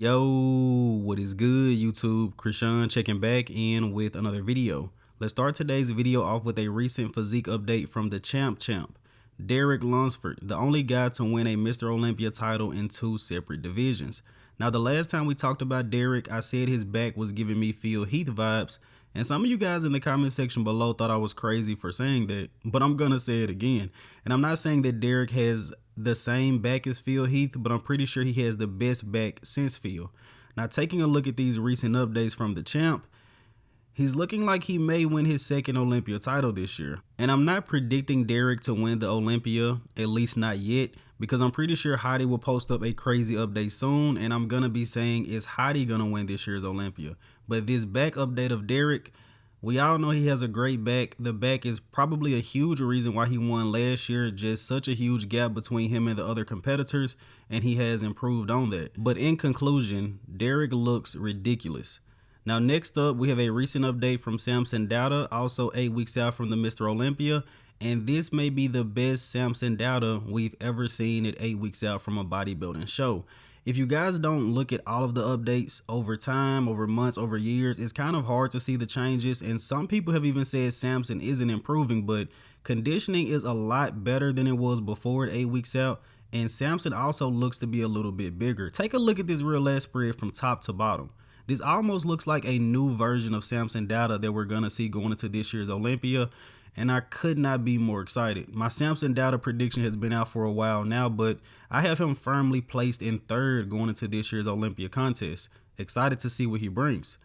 Yo, what is good, YouTube? Krishan checking back in with another video. Let's start today's video off with a recent physique update from the champ. Derek Lunsford, the only guy to win a Mr. Olympia title in 2 separate divisions. Now, the last time we talked about Derek, I said his back was giving me Phil Heath vibes, and some of you guys in the comment section below thought I was crazy for saying that, but I'm gonna say it again. And I'm not saying that Derek has the same back as Phil Heath, but I'm pretty sure he has the best back since Phil. Now, taking a look at these recent updates from the champ, he's looking like he may win his second Olympia title this year. And I'm not predicting Derek to win the Olympia, at least not yet, because I'm pretty sure Hottie will post up a crazy update soon, and I'm gonna be saying, is Hottie gonna win this year's Olympia? But this back update of Derek, we all know he has a great back. The back is probably a huge reason why he won last year, just such a huge gap between him and the other competitors, and he has improved on that. But in conclusion, Derek looks ridiculous. Now, next up, we have a recent update from Samson Dauda, also 8 weeks out from the Mr. Olympia, and this may be the best Samson Dauda we've ever seen at 8 weeks out from a bodybuilding show. If you guys don't look at all of the updates over time, over months, over years, it's kind of hard to see the changes, and some people have even said Samson isn't improving, but conditioning is a lot better than it was before at 8 weeks out, and Samson also looks to be a little bit bigger. Take a look at this real lat spread from top to bottom. This almost looks like a new version of Samson Dauda that we're going to see going into this year's Olympia, and I could not be more excited. My Samson Dauda prediction has been out for a while now, but I have him firmly placed in 3rd going into this year's Olympia contest. Excited to see what he brings.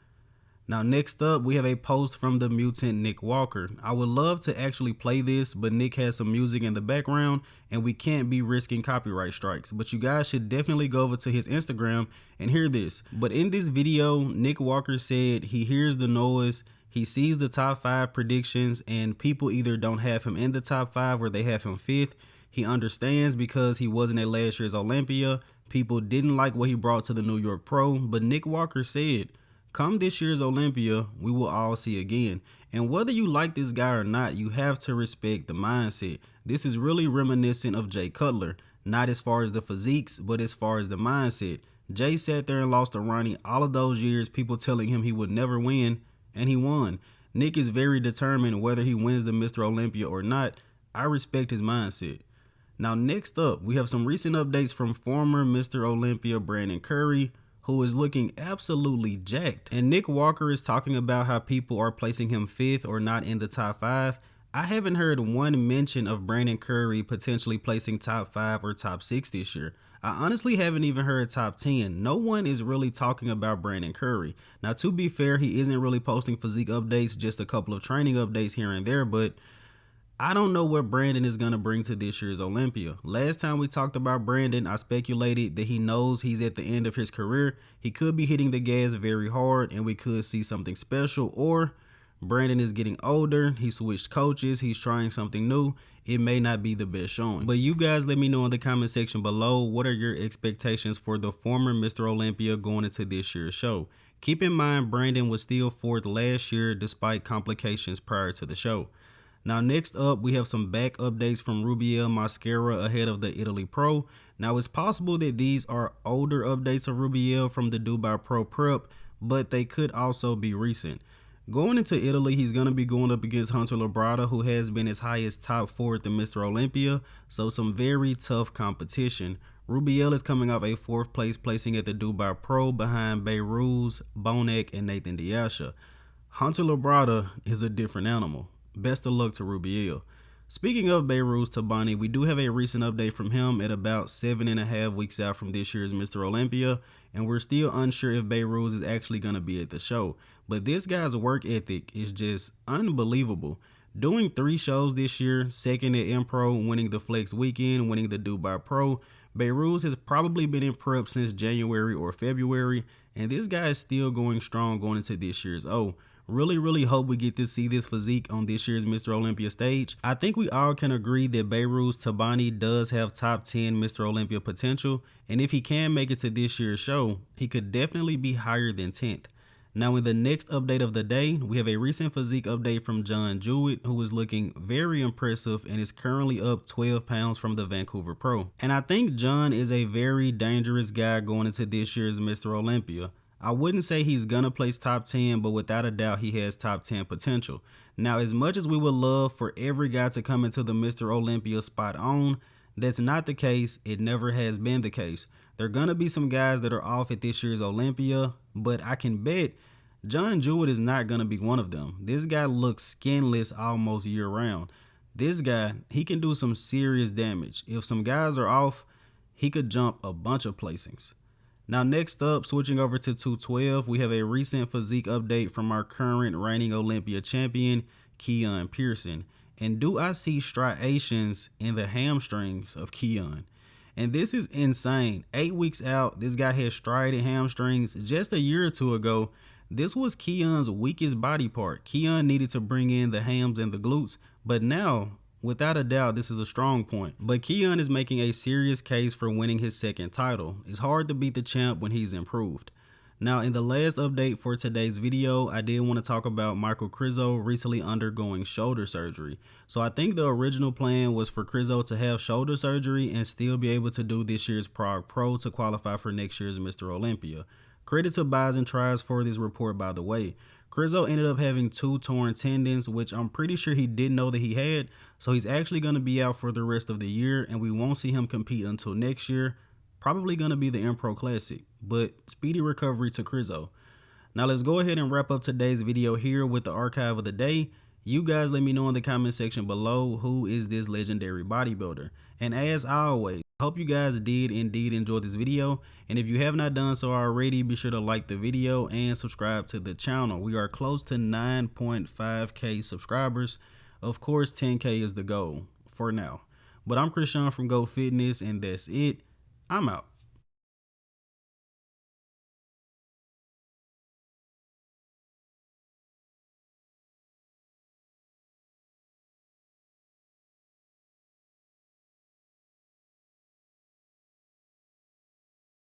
Now, next up, we have a post from the mutant Nick Walker. I would love to actually play this, but Nick has some music in the background, and we can't be risking copyright strikes. But you guys should definitely go over to his Instagram and hear this. But in this video, Nick Walker said he hears the noise, he sees the top 5 predictions, and people either don't have him in the top 5 or they have him 5th. He understands because he wasn't at last year's Olympia. People didn't like what he brought to the New York Pro, but Nick Walker said, come this year's Olympia, we will all see again. And whether you like this guy or not, you have to respect the mindset. This is really reminiscent of Jay Cutler, not as far as the physiques, but as far as the mindset. Jay sat there and lost to Ronnie all of those years, people telling him he would never win, and he won. Nick is very determined whether he wins the Mr. Olympia or not. I respect his mindset. Now, next up, we have some recent updates from former Mr. Olympia Brandon Curry, who is looking absolutely jacked. And Nick Walker is talking about how people are placing him 5th or not in the top 5. I haven't heard one mention of Brandon Curry potentially placing top 5 or top 6 this year. I honestly haven't even heard top 10. No one is really talking about Brandon Curry. Now, to be fair, he isn't really posting physique updates, just a couple of training updates here and there, but I don't know what Brandon is going to bring to this year's Olympia. Last time we talked about Brandon, I speculated that he knows he's at the end of his career. He could be hitting the gas very hard and we could see something special, or Brandon is getting older, he switched coaches, he's trying something new. It may not be the best showing. But you guys let me know in the comment section below, what are your expectations for the former Mr. Olympia going into this year's show? Keep in mind, Brandon was still 4th last year despite complications prior to the show. Now, next up, we have some back updates from Rubiel Mosquera ahead of the Italy Pro. Now, it's possible that these are older updates of Rubiel from the Dubai Pro Prep, but they could also be recent. Going into Italy, he's going to be going up against Hunter Labrada, who has been as high as top 4 at the Mr. Olympia, so some very tough competition. Rubiel is coming off a 4th place placing at the Dubai Pro behind Behrooz, Bonek, and Nathan Diasha. Hunter Labrada is a different animal. Best of luck to Rubiel. Speaking of Behrooz Tabani, we do have a recent update from him at about 7.5 weeks out from this year's Mr. Olympia, and we're still unsure if Behrooz is actually going to be at the show. But this guy's work ethic is just unbelievable. Doing 3 shows this year, 2nd at Impro, winning the Flex Weekend, winning the Dubai Pro. Behrooz has probably been in prep since January or February, and this guy is still going strong going into this year's O. Really hope we get to see this physique on this year's Mr. Olympia stage. I think we all can agree that Behrooz Tabani does have top 10 Mr. Olympia potential, and if he can make it to this year's show, he could definitely be higher than 10th. Now, in the next update of the day, we have a recent physique update from Jewett, who is looking very impressive and is currently up 12 pounds from the Vancouver Pro. And I think John is a very dangerous guy going into this year's Mr. Olympia. I wouldn't say he's gonna place top 10, but without a doubt, he has top 10 potential. Now, as much as we would love for every guy to come into the Mr. Olympia spot on, that's not the case. It never has been the case. There are gonna be some guys that are off at this year's Olympia, but I can bet Jewett is not gonna be one of them. This guy looks skinless almost year round. This guy, he can do some serious damage. If some guys are off, he could jump a bunch of placings. Now, next up, switching over to 212, we have a recent physique update from our current reigning Olympia champion, Keone Pearson. And do I see striations in the hamstrings of Keone? And this is insane. 8 weeks out, this guy has striated hamstrings. Just a year or two ago, this was Keone's weakest body part. Keone needed to bring in the hams and the glutes, but now, without a doubt, this is a strong point. But Keone is making a serious case for winning his second title. It's hard to beat the champ when he's improved. Now, in the last update for today's video, I did want to talk about Michal Krizo recently undergoing shoulder surgery. So I think the original plan was for Krizo to have shoulder surgery and still be able to do this year's Prague Pro to qualify for next year's Mr. Olympia. Credit to Buys and Tries for this report, by the way. Krizo ended up having 2 torn tendons, which I'm pretty sure he didn't know that he had. So he's actually going to be out for the rest of the year, and we won't see him compete until next year. Probably going to be the Impro Classic, but speedy recovery to Krizo. Now let's go ahead and wrap up today's video here with the archive of the day. You guys let me know in the comment section below who is this legendary bodybuilder. And as always, I hope you guys did indeed enjoy this video. And if you have not done so already, be sure to like the video and subscribe to the channel. We are close to 9.5K subscribers. Of course, 10K is the goal for now. But I'm Krishan from Go Fitness, and that's it. I'm out.